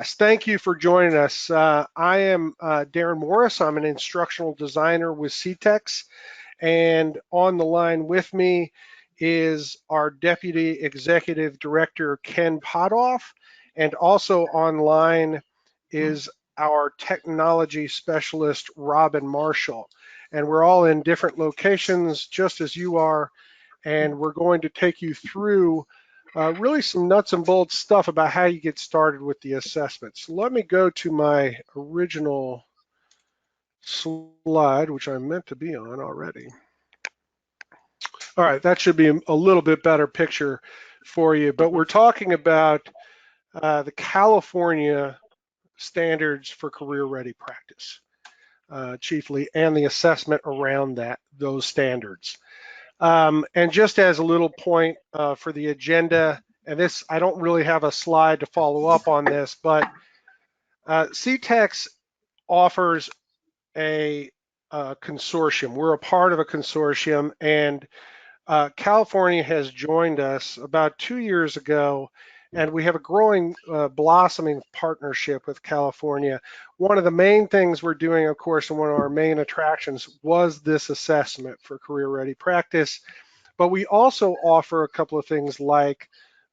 Yes, thank you for joining us. I am Darren Morris. I'm an instructional designer with CTECS, and on the line with me is our Deputy Executive Director, Ken Potoff, and also online is our technology specialist, Robin Marshall. And we're all in different locations, just as you are, and we're going to take you through really some nuts and bolts stuff about how you get started with the assessment. So let me go to my original slide, which I meant to be on already. All right, that should be a little bit better picture for you, but we're talking about the California standards for career ready practice, chiefly, and the assessment around those standards. And just as a little point for the agenda, and this, I don't really have a slide to follow up on this, but CTECS offers a consortium. We're a part of a consortium, and California has joined us about 2 years ago, and we have a growing, blossoming partnership with California. One of the main things we're doing, of course, and one of our main attractions was this assessment for career ready practice. But we also offer a couple of things like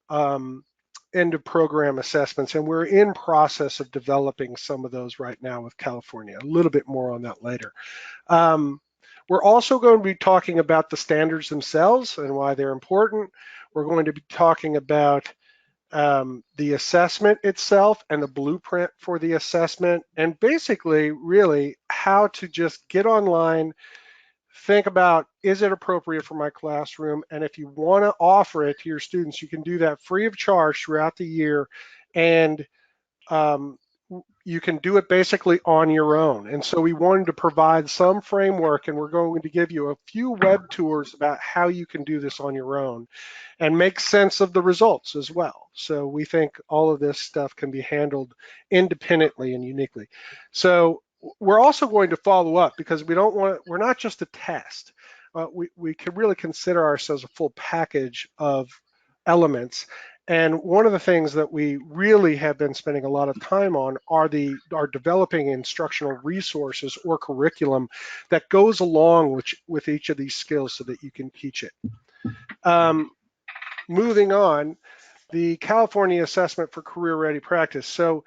end of program assessments, and we're in process of developing some of those right now with California. A little bit more on that later. We're also going to be talking about the standards themselves and why they're important. We're going to be talking about the assessment itself and the blueprint for the assessment, and basically really how to just get online, think about, is it appropriate for my classroom? And if you want to offer it to your students, you can do that free of charge throughout the year. And um, you can do it basically on your own. And so we wanted to provide some framework, and we're going to give you a few web tours about how you can do this on your own and make sense of the results as well. So we think all of this stuff can be handled independently and uniquely. So we're also going to follow up because we're not just a test. We can really consider ourselves a full package of elements. And one of the things that we really have been spending a lot of time on are developing instructional resources or curriculum that goes along with each of these skills so that you can teach it. Moving on, the California Assessment for Career Ready Practice. So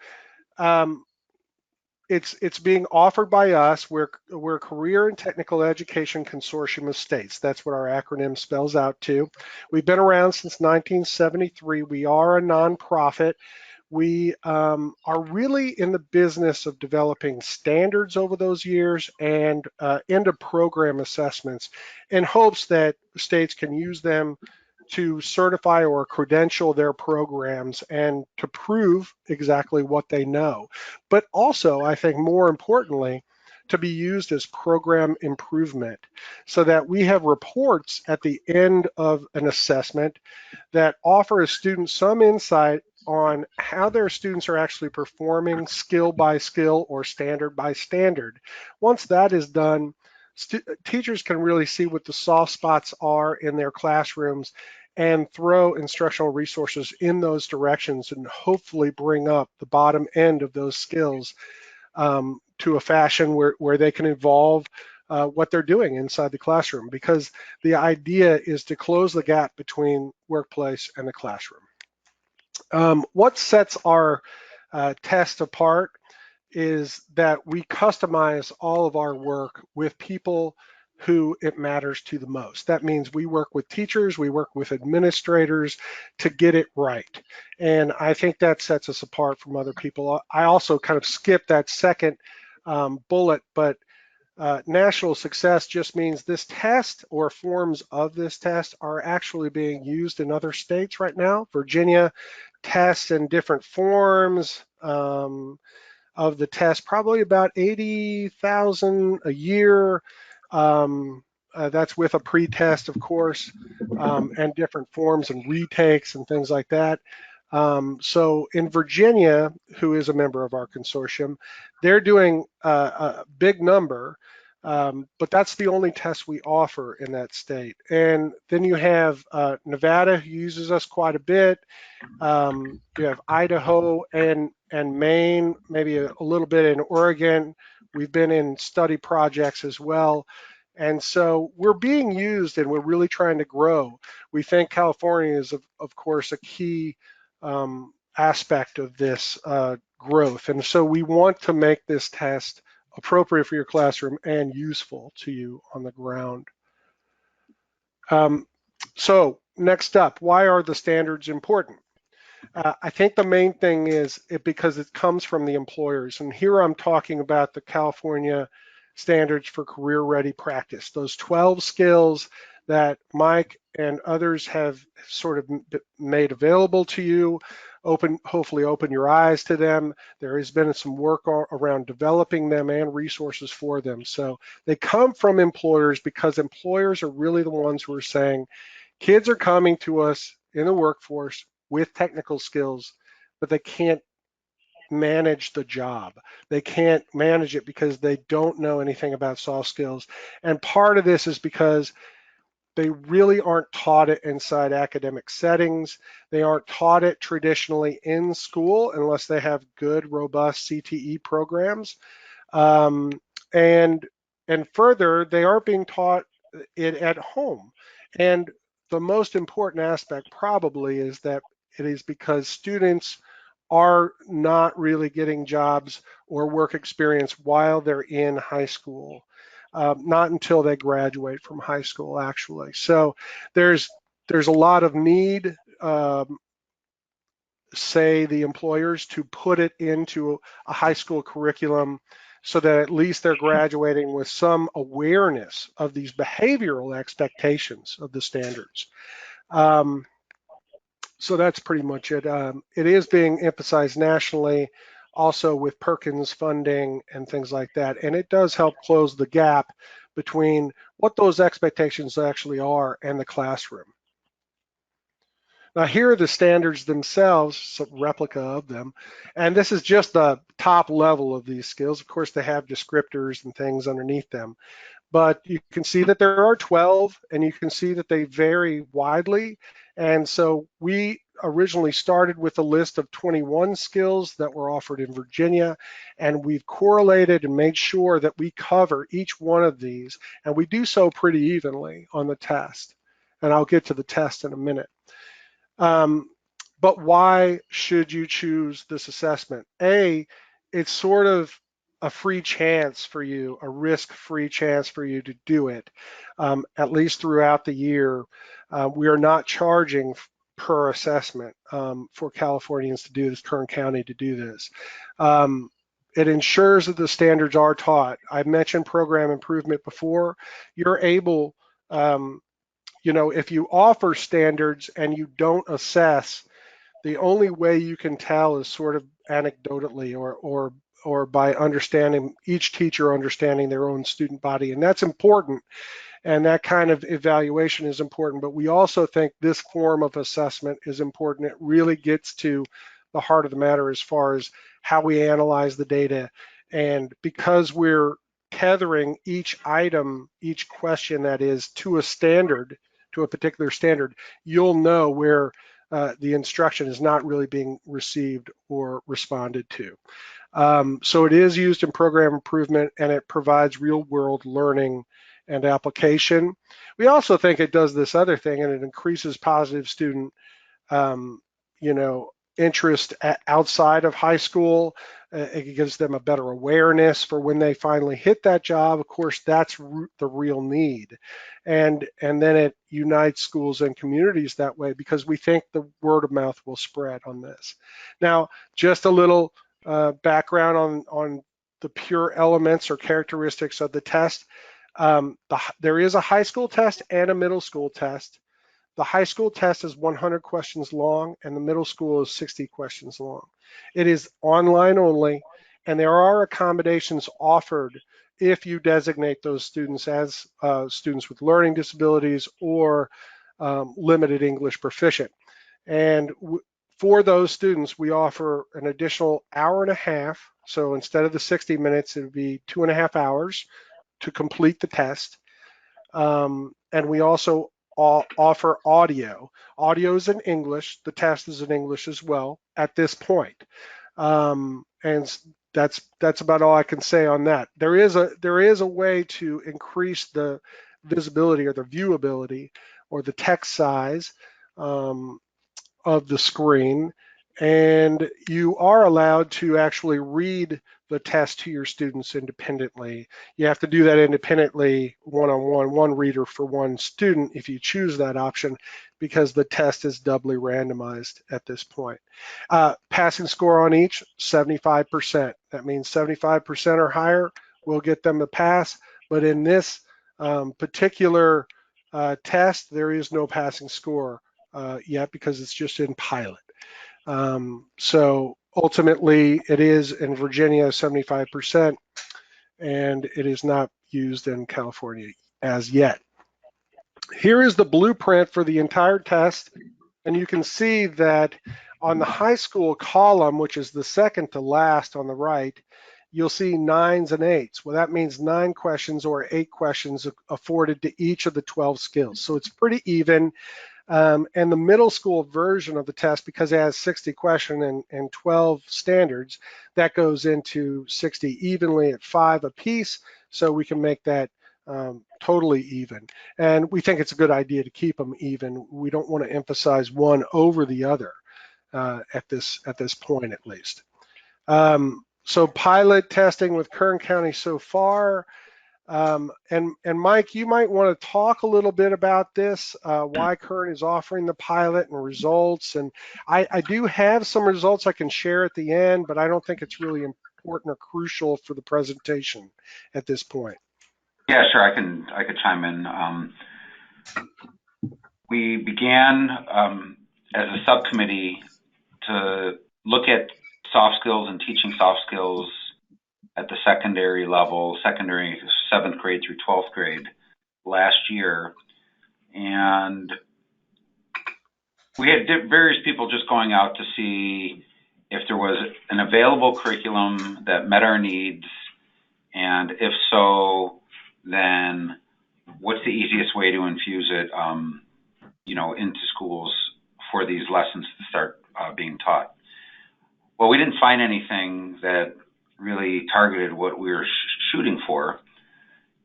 it's being offered by us. We're Career and Technical Education Consortium of States. That's what our acronym spells out to. We've been around since 1973. We are a nonprofit. We are really in the business of developing standards over those years and end of program assessments in hopes that states can use them to certify or credential their programs and to prove exactly what they know. But also, I think more importantly, to be used as program improvement so that we have reports at the end of an assessment that offer a student some insight on how their students are actually performing skill by skill or standard by standard. Once that is done, teachers can really see what the soft spots are in their classrooms and throw instructional resources in those directions and hopefully bring up the bottom end of those skills to a fashion where they can evolve what they're doing inside the classroom, because the idea is to close the gap between workplace and the classroom. What sets our test apart is that we customize all of our work with people who it matters to the most. That means we work with teachers, we work with administrators to get it right. And I think that sets us apart from other people. I also kind of skipped that second bullet, but national success just means this test or forms of this test are actually being used in other states right now. Virginia tests in different forms of the test, probably about 80,000 a year. That's with a pre-test, of course, and different forms and retakes and things like that. So in Virginia, who is a member of our consortium, they're doing a big number. But that's the only test we offer in that state. And then you have Nevada, who uses us quite a bit. You have Idaho and Maine, maybe a little bit in Oregon. We've been in study projects as well. And so we're being used and we're really trying to grow. We think California is, of course, a key aspect of this growth. And so we want to make this test appropriate for your classroom and useful to you on the ground. So next up, why are the standards important? I think the main thing is because it comes from the employers. And here I'm talking about the California standards for career ready practice, those 12 skills that Mike and others have sort of made available to you. Hopefully open your eyes to them. There has been some work around developing them and resources for them. So they come from employers because employers are really the ones who are saying, kids are coming to us in the workforce with technical skills, but they can't manage the job. They can't manage it because they don't know anything about soft skills. And part of this is because they really aren't taught it inside academic settings. They aren't taught it traditionally in school unless they have good, robust CTE programs. Um, and and further, they aren't being taught it at home. And the most important aspect probably is that it is because students are not really getting jobs or work experience while they're in high school, not until they graduate from high school, actually. So there's a lot of need, say the employers, to put it into a high school curriculum so that at least they're graduating with some awareness of these behavioral expectations of the standards. Um, so that's pretty much it. It is being emphasized nationally, also with Perkins funding and things like that. And it does help close the gap between what those expectations actually are and the classroom. Now here are the standards themselves, some replica of them. And this is just the top level of these skills. Of course, they have descriptors and things underneath them. But you can see that there are 12, and you can see that they vary widely. And so we originally started with a list of 21 skills that were offered in Virginia, and we've correlated and made sure that we cover each one of these, and we do so pretty evenly on the test. And I'll get to the test in a minute. But why should you choose this assessment? It's sort of a free chance for you, a risk-free chance for you to do it, at least throughout the year. We are not charging per assessment for Californians to do this, Kern County to do this. It ensures that the standards are taught. I mentioned program improvement before. You're able, if you offer standards and you don't assess, the only way you can tell is sort of anecdotally or by understanding, each teacher understanding their own student body. And that's important. And that kind of evaluation is important. But we also think this form of assessment is important. It really gets to the heart of the matter as far as how we analyze the data. And because we're tethering each item, each question that is to a standard, to a particular standard, you'll know where the instruction is not really being received or responded to. So it is used in program improvement, and it provides real world learning and application. We also think it does this other thing, and it increases positive student, um, interest outside of high school. It gives them a better awareness for when they finally hit that job. Of course, that's the real need. And then it unites schools and communities that way because we think the word of mouth will spread on this. Now, just a little background on the pure elements or characteristics of the test. There is a high school test and a middle school test. The high school test is 100 questions long, and the middle school is 60 questions long. It is online only, and there are accommodations offered if you designate those students as students with learning disabilities or limited English proficient. And for those students, we offer an additional hour and a half. So instead of the 60 minutes, it would be 2.5 hours to complete the test. And we also offer audio. Audio is in English. The test is in English as well at this point. And that's about all I can say on that. There is a way to increase the visibility or the viewability or the text size of the screen, and you are allowed to actually read the test to your students independently. You have to do that independently, one-on-one, one reader for one student if you choose that option, because the test is doubly randomized at this point. Passing score on each, 75%. That means 75% or higher will get them to pass, but in this particular test, there is no passing score yet because it's just in pilot. So ultimately, it is in Virginia 75%, and it is not used in California as yet. Here is the blueprint for the entire test, and you can see that on the high school column, which is the second to last on the right, you'll see 9s and 8s. Well, that means 9 questions or 8 questions afforded to each of the 12 skills. So it's pretty even. And the middle school version of the test, because it has 60 questions and 12 standards, that goes into 60 evenly at 5 apiece, so we can make that totally even. And we think it's a good idea to keep them even. We don't want to emphasize one over the other at this point, at least. So pilot testing with Kern County so far. And Mike, you might want to talk a little bit about this, why Kern is offering the pilot and results. And I do have some results I can share at the end, but I don't think it's really important or crucial for the presentation at this point. Yeah, sure. I could chime in. We began as a subcommittee to look at soft skills and teaching soft skills at the secondary level, secondary 7th grade through 12th grade last year. And we had various people just going out to see if there was an available curriculum that met our needs, and if so, then what's the easiest way to infuse it, into schools for these lessons to start being taught. Well, we didn't find anything that really targeted what we were shooting for.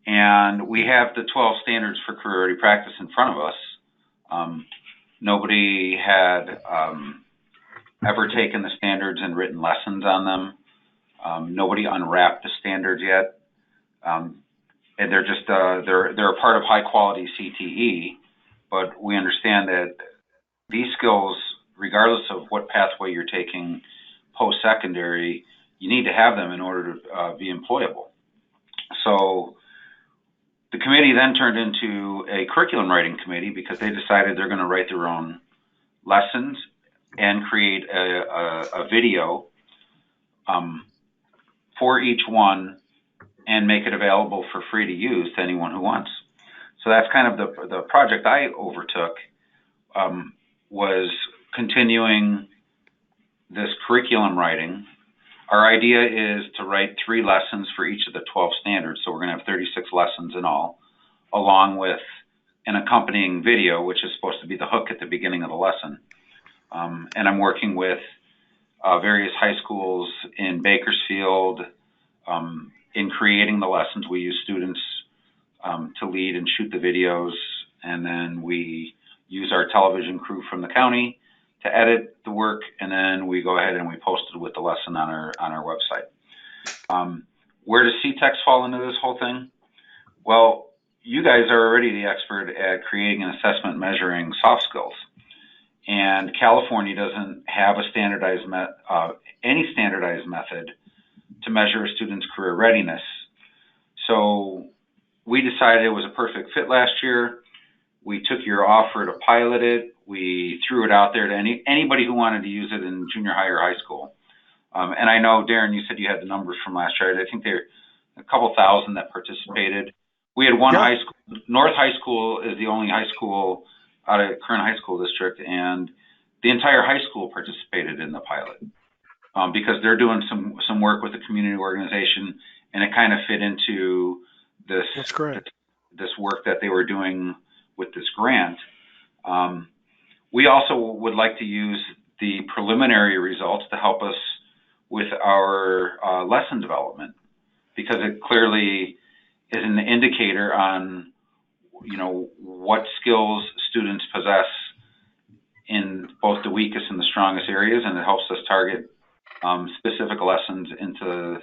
And we have the 12 standards for career ready practice in front of us. Nobody had ever taken the standards and written lessons on them. Nobody unwrapped the standards yet. And they're just, they're a part of high quality CTE, but we understand that these skills, regardless of what pathway you're taking post-secondary, you need to have them in order to be employable. So the committee then turned into a curriculum writing committee because they decided they're going to write their own lessons and create a video for each one and make it available for free to use to anyone who wants. So that's kind of the project I overtook, was continuing this curriculum writing. Our idea is to write 3 lessons for each of the 12 standards. So we're going to have 36 lessons in all, along with an accompanying video, which is supposed to be the hook at the beginning of the lesson. And I'm working with various high schools in Bakersfield in creating the lessons. We use students to lead and shoot the videos, and then we use our television crew from the county to edit the work, and then we go ahead and we post it with the lesson on our website. Where does CTECS fall into this whole thing? Well, you guys are already the expert at creating an assessment measuring soft skills, and California doesn't have a standardized any standardized method to measure a student's career readiness. So we decided it was a perfect fit last year. We took your offer to pilot it. We threw it out there to anybody who wanted to use it in junior high or high school. And I know, Darren, you said you had the numbers from last year. I think there are a couple thousand that participated. We had one high school. North High School is the only high school out of Kern High School District, and the entire high school participated in the pilot because they're doing some work with the community organization, and it kind of fit into this That's great. this work that they were doing with this grant. We also would like to use the preliminary results to help us with our lesson development, because it clearly is an indicator on, what skills students possess in both the weakest and the strongest areas, and it helps us target specific lessons into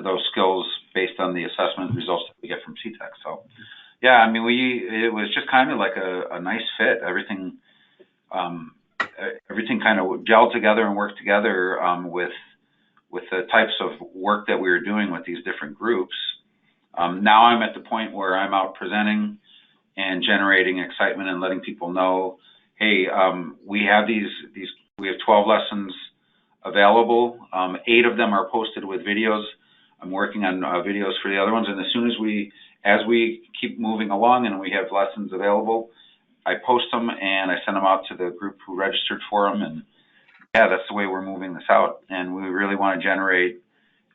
those skills based on the assessment results that we get from CTECS. So, yeah, I mean, it was just kind of like a nice fit. Everything kind of gelled together and worked together with the types of work that we were doing with these different groups. Now I'm at the point where I'm out presenting and generating excitement and letting people know, hey, we have we have 12 lessons available. 8 of them are posted with videos. I'm working on videos for the other ones, and as we keep moving along and we have lessons available, I post them and I send them out to the group who registered for them. And yeah, that's the way we're moving this out. And we really want to generate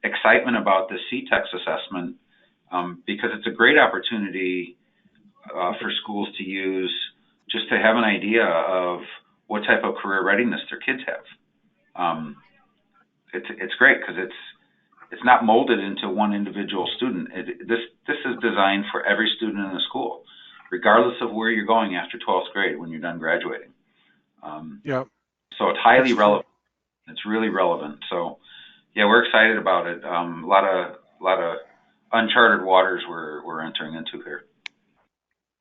excitement about the CTECS assessment, because it's a great opportunity for schools to use, just to have an idea of what type of career readiness their kids have. It's great because it's not molded into one individual student. This is designed for every student in the school, regardless of where you're going after 12th grade when you're done graduating. Yeah. So it's highly relevant. It's really relevant. So yeah, we're excited about it. A lot of uncharted waters we're entering into here.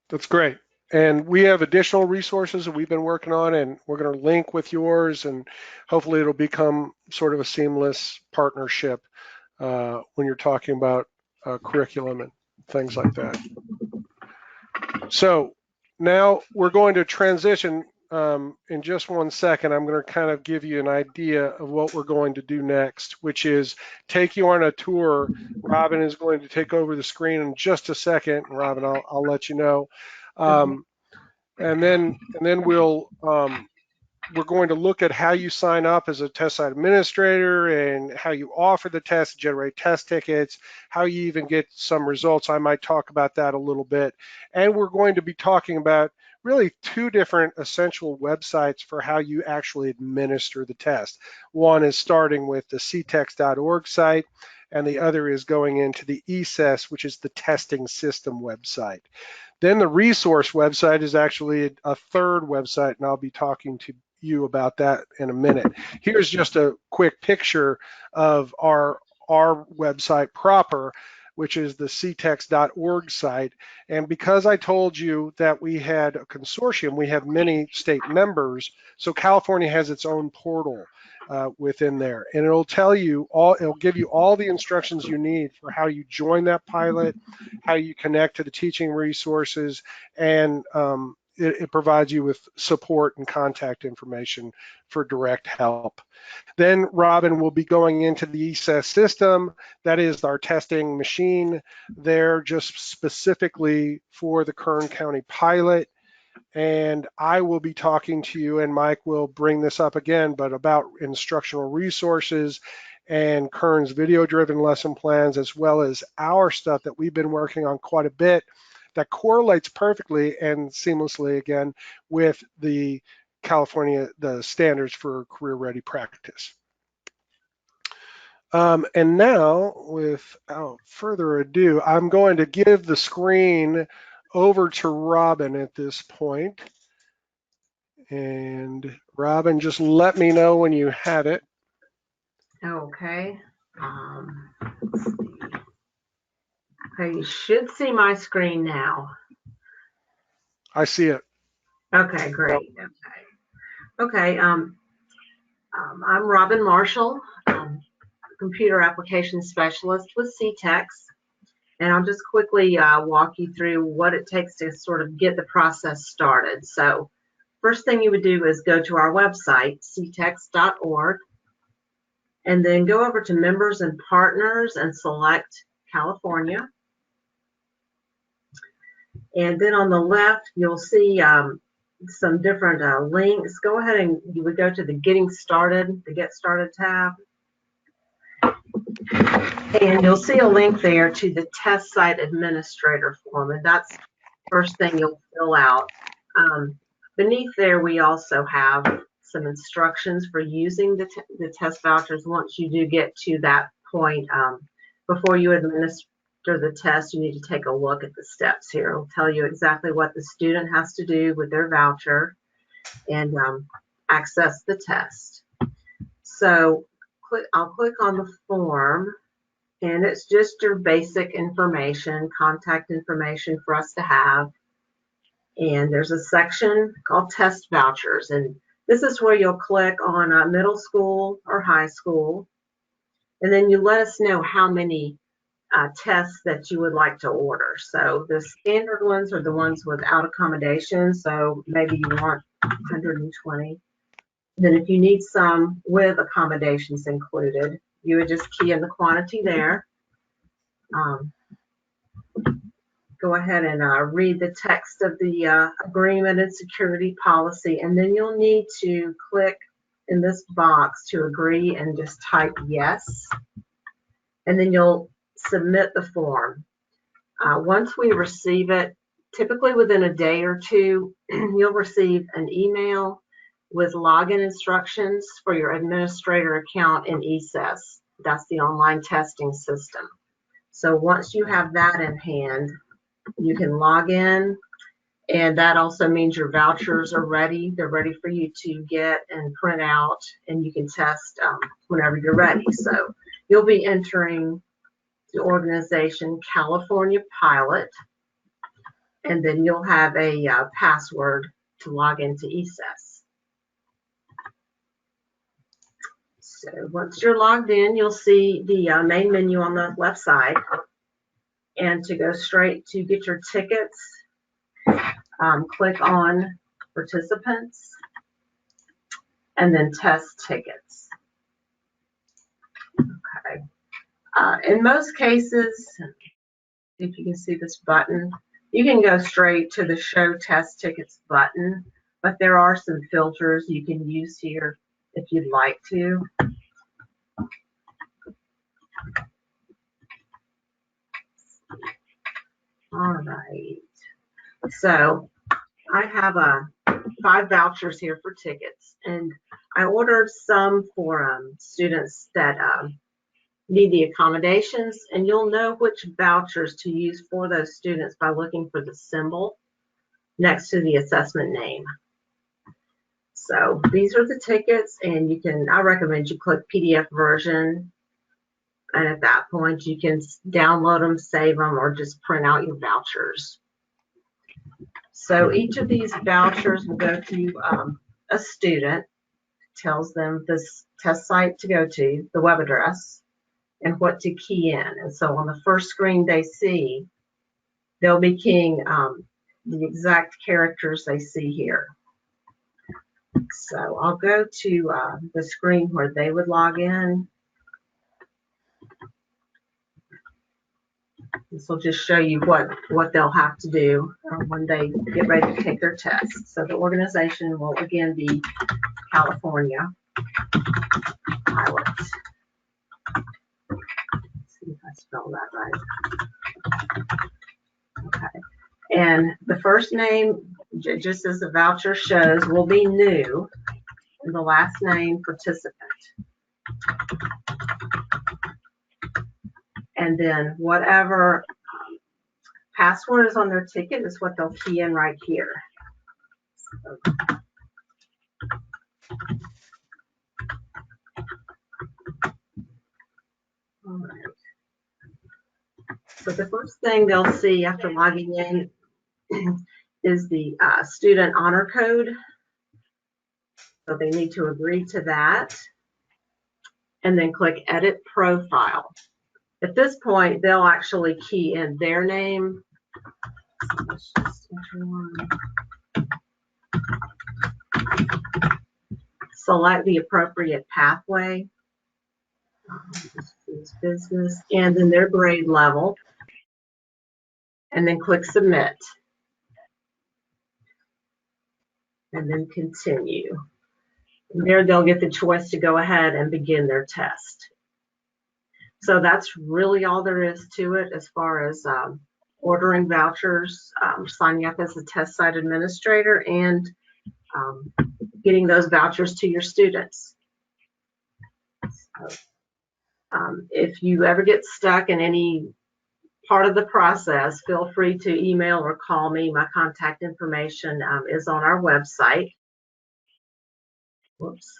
That's great. And we have additional resources that we've been working on, and we're going to link with yours, and hopefully it'll become sort of a seamless partnership when you're talking about curriculum and things like that. So now we're going to transition in just one second. I'm going to kind of give you an idea of what we're going to do next, which is take you on a tour. Robin is going to take over the screen in just a second. Robin, I'll let you know. And then we're going to look at how you sign up as a test site administrator and how you offer the test, generate test tickets, how you even get some results. I might talk about that a little bit. And we're going to be talking about really 2 different essential websites for how you actually administer the test. One is starting with the ctecs.org site, and the other is going into the ESES, which is the testing system website. Then the resource website is actually a 3rd website, and I'll be talking to you about that in a minute. Here's just a quick picture of our website proper, which is the ctecs.org site. And because I told you that we had a consortium, we have many state members, so California has its own portal within there, and it'll give you all the instructions you need for how you join that pilot, how you connect to the teaching resources, and it provides you with support and contact information for direct help. Then Robin will be going into the ESES system. That is our testing machine there just specifically for the Kern County pilot. And I will be talking to you, and Mike will bring this up again, but about instructional resources and Kern's video-driven lesson plans, as well as our stuff that we've been working on quite a bit that correlates perfectly and seamlessly, again, with the the standards for career-ready practice. And now, without further ado, I'm going to give the screen over to Robin at this point. And Robin, just let me know when you have it. Okay. Let's see. Okay, you should see my screen now. I see it. Okay, great. Okay. I'm Robin Marshall, computer application specialist with CTECS, and I'll just quickly walk you through what it takes to sort of get the process started. So, first thing you would do is go to our website, ctecs.org, and then go over to members and partners and select California. And then on the left, you'll see some different links. Go ahead and you would go to the Get Started tab. And you'll see a link there to the test site administrator form, and that's the first thing you'll fill out. Beneath there, we also have some instructions for using the test vouchers once you do get to that point. Before you administer the test, you need to take a look at the steps here. It'll tell you exactly what the student has to do with their voucher and access the test. So I'll click on the form, and it's just your basic information, contact information for us to have. And there's a section called test vouchers, and this is where you'll click on middle school or high school, and then you let us know how many tests that you would like to order. So the standard ones are the ones without accommodation, so maybe you want 120. Then if you need some with accommodations included, you would just key in the quantity there. Go ahead and read the text of the agreement and security policy, and then you'll need to click in this box to agree and just type yes, and then you'll submit the form. Once we receive it, typically within a day or two, you'll receive an email with login instructions for your administrator account in ECES. That's the online testing system. So once you have that in hand, you can log in, and that also means your vouchers are ready. They're ready for you to get and print out, and you can test whenever you're ready. So you'll be entering the organization California Pilot, and then you'll have a password to log into ECES. So once you're logged in, you'll see the main menu on the left side. And to go straight to get your tickets, click on participants and then test tickets. Okay. In most cases, if you can see this button, you can go straight to the show test tickets button, but there are some filters you can use here if you'd like to. All right. So I have 5 vouchers here for tickets, and I ordered some for students that need the accommodations, and you'll know which vouchers to use for those students by looking for the symbol next to the assessment name. So these are the tickets, and I recommend you click PDF version, and at that point you can download them, save them, or just print out your vouchers. So each of these vouchers will go to a student, tells them this test site to go to, the web address, and what to key in. And so on the first screen they see, they'll be keying the exact characters they see here. So I'll go to the screen where they would log in. This will just show you what they'll have to do when they get ready to take their test. So the organization will again be California Pilot. Let's see if I spell that right. Okay. And the first name, just as the voucher shows, will be new, and the last name participant. And then whatever password is on their ticket is what they'll key in right here. All right. So the first thing they'll see after logging in is the student honor code. So they need to agree to that and then click edit profile. At this point, they'll actually key in their name. So let's just enter one. Select the appropriate pathway. This is business, and then their grade level, and then click submit, and then continue. And there they'll get the choice to go ahead and begin their test. So that's really all there is to it as far as ordering vouchers, signing up as a test site administrator, and um, getting those vouchers to your students. So, if you ever get stuck in any part of the process, feel free to email or call me. My contact information is on our website. Whoops.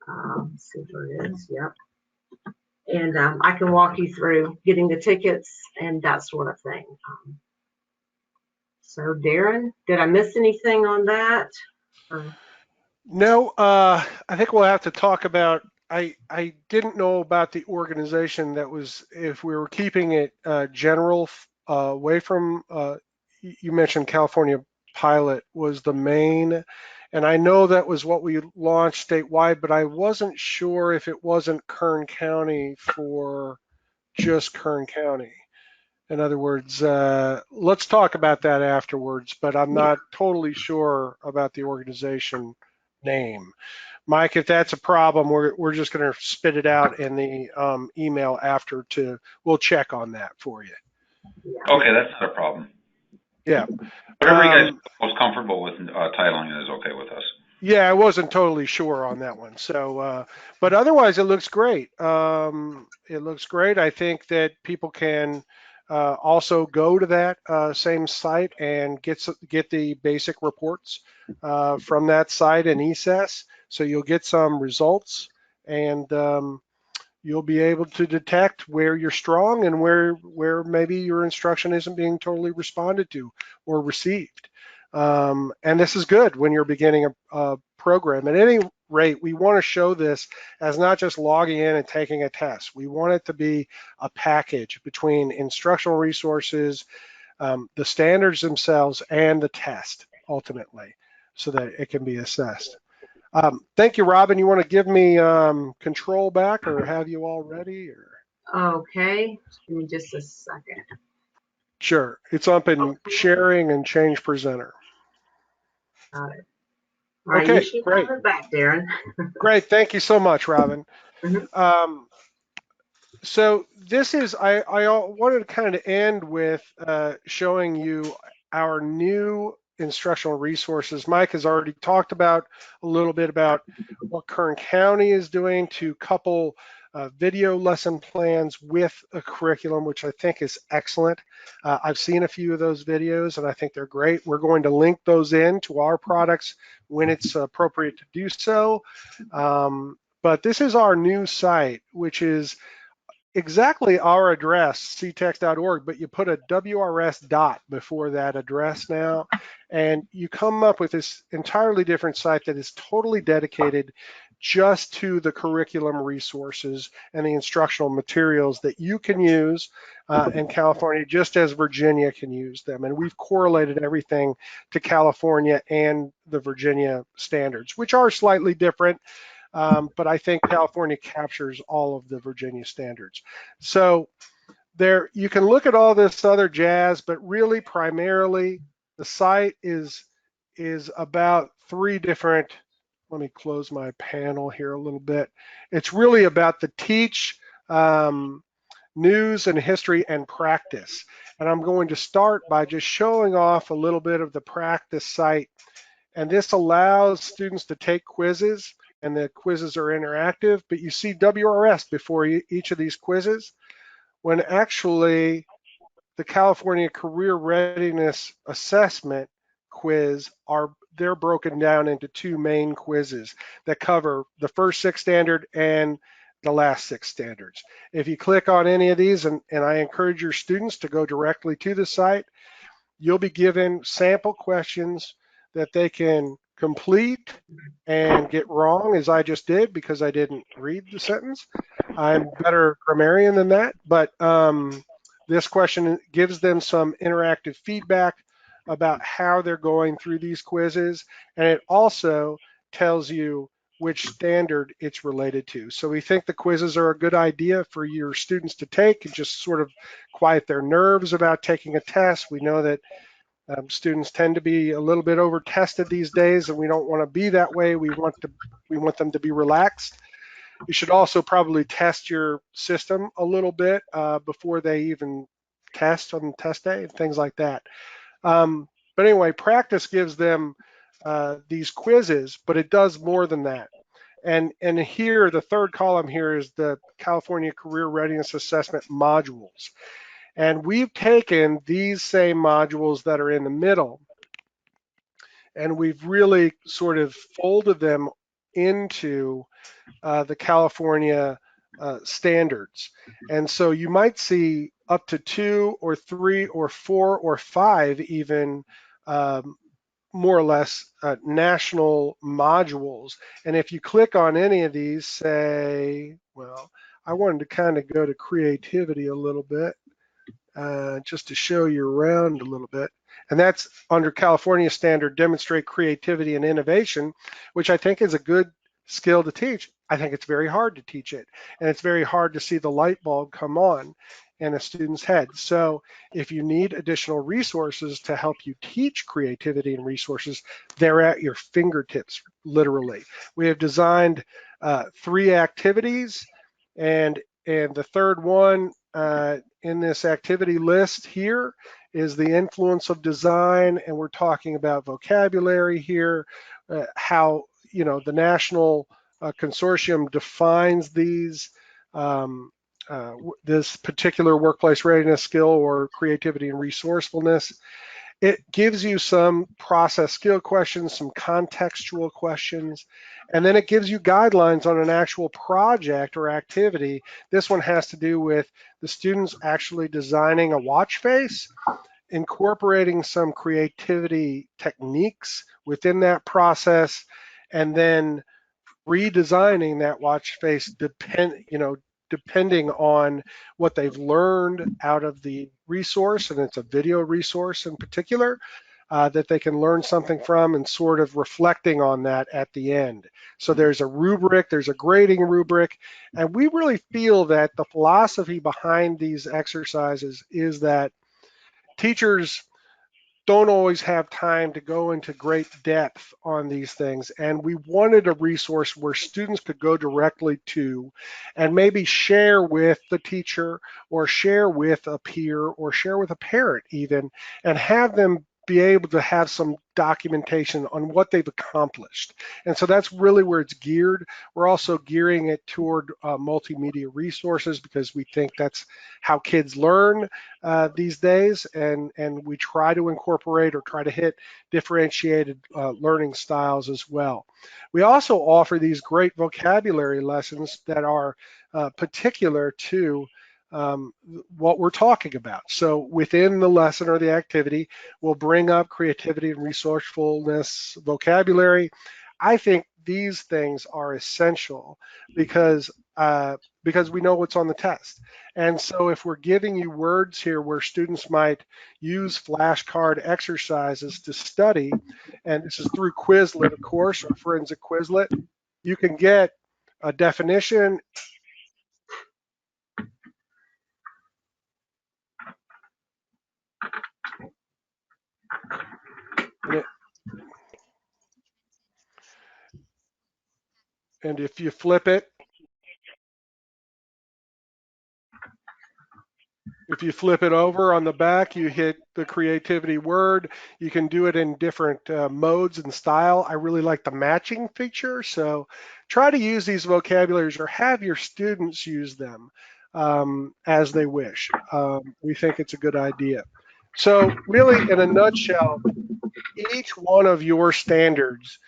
Let's see where it is. Yep. And I can walk you through getting the tickets and that sort of thing. So, Darren, did I miss anything on that? Or, No, I think we'll have to talk about. I didn't know about the organization that was, if we were keeping it general, away from. You mentioned California Pilot was the main, and I know that was what we launched statewide, but I wasn't sure if it wasn't Kern County for just Kern County. In other words, let's talk about that afterwards, but I'm yeah, not totally sure about the organization name. Mike, if that's a problem, we're just going to spit it out in the email after we'll check on that for you. yeah. Okay, that's not a problem. Yeah. Whatever you guys are most comfortable with titling it is okay with us. Yeah, I wasn't totally sure on that one. So, but otherwise, it looks great. It looks great. I think that people can also go to that same site and get the basic reports from that site in ESES. So you'll get some results, and you'll be able to detect where you're strong and where maybe your instruction isn't being totally responded to or received. And this is good when you're beginning a program. At any rate, we want to show this as not just logging in and taking a test. We want it to be a package between instructional resources, the standards themselves, and the test ultimately, so that it can be assessed. Thank you, Robin. You want to give me control back, or have you already? Or Okay, give me just a second. sure, it's up in Okay, sharing and change presenter. got it. All right, you Okay, should great, have it back, Darren. great. Thank you so much, Robin. Mhm. Um, So this is, I wanted to kind of end with showing you our new instructional resources. Mike has already talked about a little bit about what Kern County is doing to couple video lesson plans with a curriculum, which I think is excellent. I've seen a few of those videos and I think they're great. We're going to link those in to our products when it's appropriate to do so. But this is our new site, which is exactly our address, ctecs.org, but you put a WRS dot before that address now, and you come up with this entirely different site that is totally dedicated just to the curriculum resources and the instructional materials that you can use in California, just as Virginia can use them. And we've correlated everything to California and the Virginia standards, which are slightly different. But I think California captures all of the Virginia standards. So there, you can look at all this other jazz, but really primarily the site is about three different. Let me close my panel here a little bit. It's really about the teach, news and history and practice. And I'm going to start by just showing off a little bit of the practice site. And this allows students to take quizzes, and the quizzes are interactive, but you see WRS before each of these quizzes, when actually the California Career Readiness Assessment quiz they're broken down into two main quizzes that cover the first six standard and the last six standards. If you click on any of these, and I encourage your students to go directly to the site, you'll be given sample questions that they can complete and get wrong, as I just did because I didn't read the sentence. I'm better grammarian than that, but this question gives them some interactive feedback about how they're going through these quizzes, and it also tells you which standard it's related to. So we think the quizzes are a good idea for your students to take and just sort of quiet their nerves about taking a test. We know that students tend to be a little bit over tested these days, and we don't want to be that way. We want them to be relaxed. You should also probably test your system a little bit before they even test on test day and things like that. But anyway, practice gives them these quizzes, but it does more than that. And here, the third column here is the California Career Readiness Assessment modules. And we've taken these same modules that are in the middle, and we've really sort of folded them into the California standards. And so you might see up to 2 or 3 or 4 or 5 even more or less national modules. And if you click on any of these, say, well, I wanted to kind of go to creativity a little bit, just to show you around a little bit. And that's under California standard, demonstrate creativity and innovation, which I think is a good skill to teach. I think it's very hard to teach it, and it's very hard to see the light bulb come on in a student's head. So if you need additional resources to help you teach creativity and resources, they're at your fingertips, literally. We have designed 3 activities, and the third one in this activity list here is the influence of design, and we're talking about vocabulary here, how the national consortium defines these this particular workplace readiness skill or creativity and resourcefulness. It gives you some process skill questions, some contextual questions, and then it gives you guidelines on an actual project or activity. This one has to do with the students actually designing a watch face, incorporating some creativity techniques within that process, and then redesigning that watch face depending on what they've learned out of the resource, and it's a video resource in particular, that they can learn something from, and sort of reflecting on that at the end. So there's a rubric, there's a grading rubric, and we really feel that the philosophy behind these exercises is that teachers don't always have time to go into great depth on these things. And we wanted a resource where students could go directly to and maybe share with the teacher or share with a peer or share with a parent even, and have them be able to have some documentation on what they've accomplished. And so that's really where it's geared. We're also gearing it toward multimedia resources because we think that's how kids learn these days, and we try to incorporate or try to hit differentiated learning styles as well. We also offer these great vocabulary lessons that are particular to what we're talking about. So within the lesson or the activity, we'll bring up creativity and resourcefulness vocabulary. I think these things are essential because we know what's on the test. And so if we're giving you words here where students might use flashcard exercises to study, and this is through Quizlet, of course, or Forensic Quizlet, you can get a definition. And if you flip it, over on the back, you hit the creativity word. You can do it in different modes and style. I really like the matching feature. So try to use these vocabularies or have your students use them as they wish. We think it's a good idea. So really, in a nutshell, each one of your standards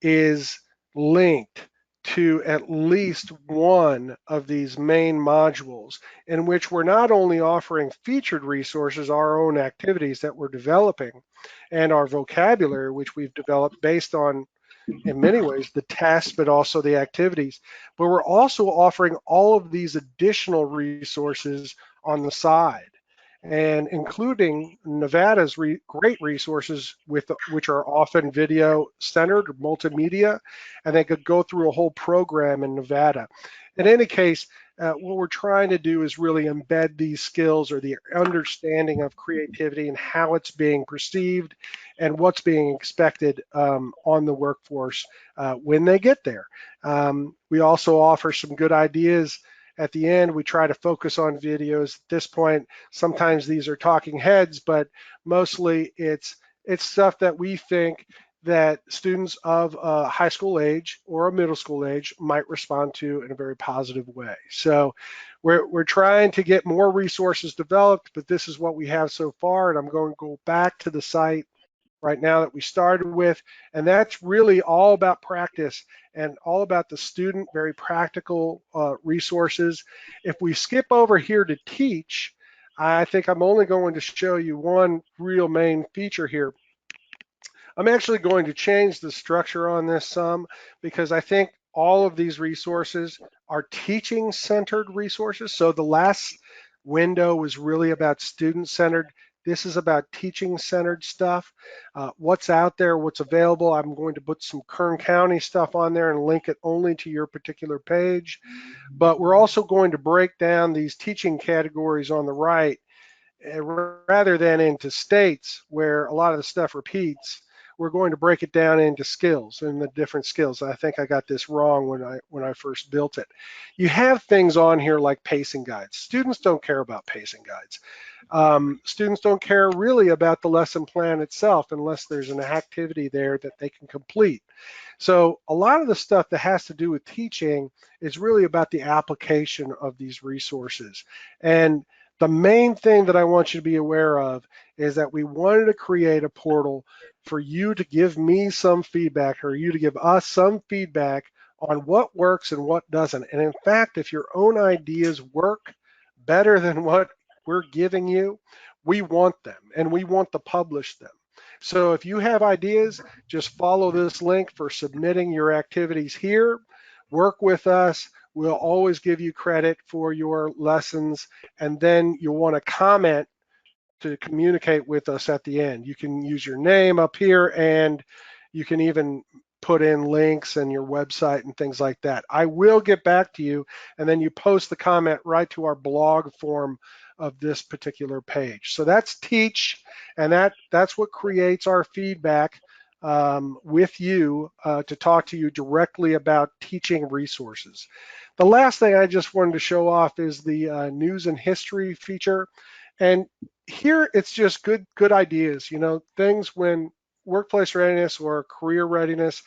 is linked to at least one of these main modules, in which we're not only offering featured resources, our own activities that we're developing, and our vocabulary, which we've developed based on, in many ways, the tests, but also the activities, but we're also offering all of these additional resources on the side. and including Nevada's great resources, which are often video centered, multimedia, and they could go through a whole program in Nevada. In any case, what we're trying to do is really embed these skills or the understanding of creativity and how it's being perceived and what's being expected on the workforce when they get there. We also offer some good ideas at the end. We try to focus on videos. At this point, sometimes these are talking heads, but mostly it's stuff that we think that students of a high school age or a middle school age might respond to in a very positive way. So we're trying to get more resources developed, but this is what we have so far, and I'm going to go back to the site right now that we started with, and that's really all about practice and all about the student, very practical resources. If we skip over here to teach, I think I'm only going to show you one real main feature here. I'm actually going to change the structure on this some because I think all of these resources are teaching centered resources. So the last window was really about student centered. This is about teaching centered stuff. What's out there, what's available. I'm going to put some Kern County stuff on there and link it only to your particular page. But we're also going to break down these teaching categories on the right rather than into states where a lot of the stuff repeats. We're going to break it down into skills and the different skills. I think I got this wrong when I first built it. You have things on here like pacing guides. Students don't care about pacing guides. Students don't care really about the lesson plan itself unless there's an activity there that they can complete. So a lot of the stuff that has to do with teaching is really about the application of these resources. And the main thing that I want you to be aware of is that we wanted to create a portal for you to give me some feedback or you to give us some feedback on what works and what doesn't. And in fact, if your own ideas work better than what we're giving you, we want them and we want to publish them. So if you have ideas, just follow this link for submitting your activities here. Work with us. We'll always give you credit for your lessons, and then you'll want to comment to communicate with us at the end. You can use your name up here, and you can even put in links and your website and things like that. I will get back to you, and then you post the comment right to our blog form of this particular page. So that's Teach, and that's what creates our feedback with you to talk to you directly about teaching resources. The last thing I just wanted to show off is the news and history feature. And here it's just good ideas, things when workplace readiness or career readiness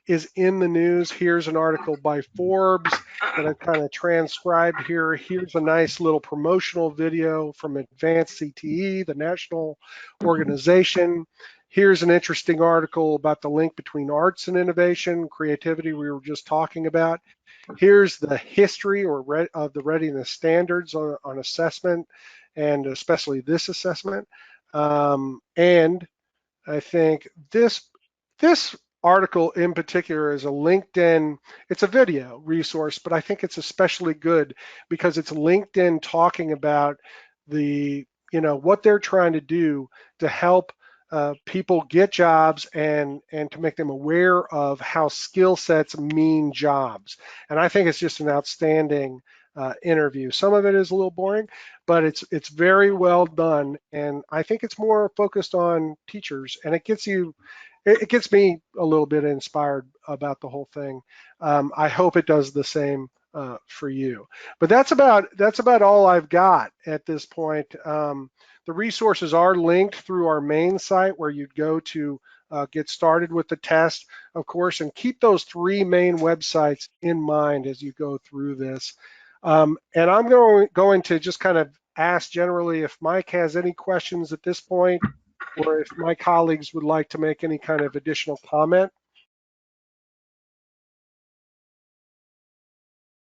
is in the news. Here's an article by Forbes that I've kind of transcribed here. Here's a nice little promotional video from Advanced CTE, the national organization. Here's an interesting article about the link between arts and innovation, creativity we were just talking about. Here's the history of the readiness standards on assessment, and especially this assessment. And I think this article in particular is a LinkedIn, it's a video resource, but I think it's especially good because it's LinkedIn talking about what they're trying to do to help people get jobs and to make them aware of how skill sets mean jobs. And I think it's just an outstanding interview. Some of it is a little boring, but it's very well done, and I think it's more focused on teachers, and it gets me a little bit inspired about the whole thing. I hope it does the same for you. But that's about all I've got at this point. The resources are linked through our main site where you'd go to get started with the test, of course, and keep those three main websites in mind as you go through this. And I'm going to just kind of ask generally if Mike has any questions at this point, or if my colleagues would like to make any kind of additional comment.